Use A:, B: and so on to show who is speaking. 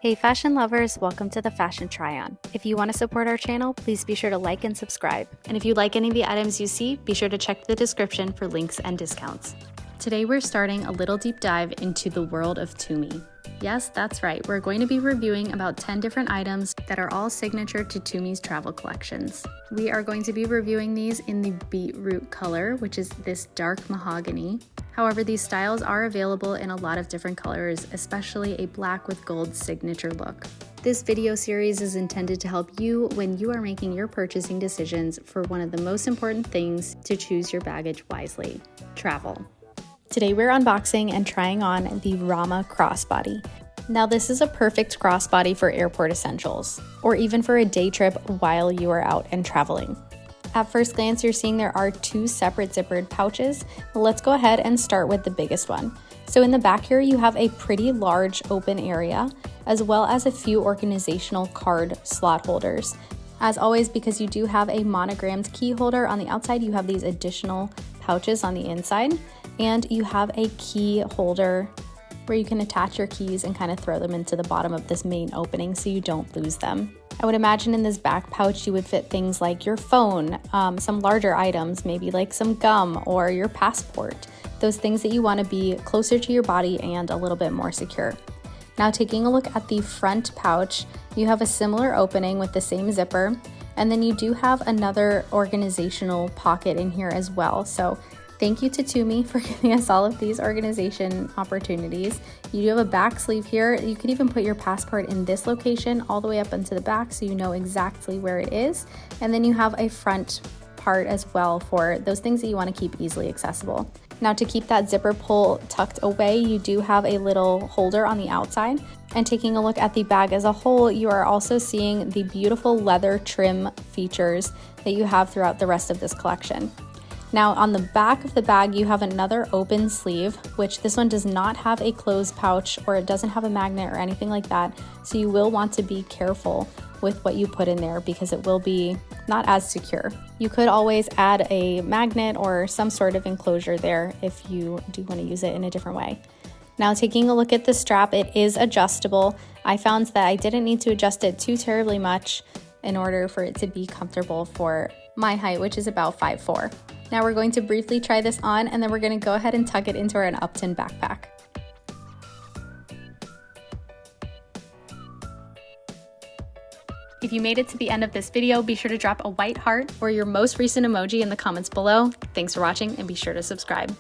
A: Hey fashion lovers, welcome to the Fashion Try-On. If you want to support our channel, please be sure to like and subscribe. And if you like any of the items you see, be sure to check the description for links and discounts. Today we're starting a little deep dive into the world of Tumi. Yes, that's right, we're going to be reviewing about 10 different items that are all signature to Tumi's travel collections. We are going to be reviewing these in the beetroot color, which is this dark mahogany. However, these styles are available in a lot of different colors, especially a black with gold signature look. This video series is intended to help you when you are making your purchasing decisions for one of the most important things to choose your baggage wisely: travel. Today we're unboxing and trying on the RAMA CROSSBODY. Now this is a perfect crossbody for airport essentials, or even for a day trip while you are out and traveling. At first glance, you're seeing there are two separate zippered pouches. Let's go ahead and start with the biggest one. So in the back here, you have a pretty large open area, as well as a few organizational card slot holders. As always, because you do have a monogrammed key holder on the outside, you have these additional pouches on the inside, and you have a key holder where you can attach your keys and kind of throw them into the bottom of this main opening so you don't lose them. I would imagine in this back pouch you would fit things like your phone, some larger items, maybe like some gum or your passport, those things that you want to be closer to your body and a little bit more secure. Now taking a look at the front pouch, you have a similar opening with the same zipper, and then you do have another organizational pocket in here as well. So thank you to Tumi for giving us all of these organization opportunities. You do have a back sleeve here. You could even put your passport in this location all the way up into the back so you know exactly where it is. And then you have a front part as well for those things that you want to keep easily accessible. Now to keep that zipper pull tucked away, you do have a little holder on the outside. And taking a look at the bag as a whole, you are also seeing the beautiful leather trim features that you have throughout the rest of this collection. Now on the back of the bag, you have another open sleeve, which this one does not have a closed pouch, or it doesn't have a magnet or anything like that. So you will want to be careful with what you put in there because it will be not as secure. You could always add a magnet or some sort of enclosure there if you do want to use it in a different way. Now taking a look at the strap, it is adjustable. I found that I didn't need to adjust it too terribly much in order for it to be comfortable for my height, which is about 5'4". Now we're going to briefly try this on, and then we're going to go ahead and tuck it into our Upton backpack. If you made it to the end of this video, be sure to drop a white heart or your most recent emoji in the comments below. Thanks for watching, and be sure to subscribe.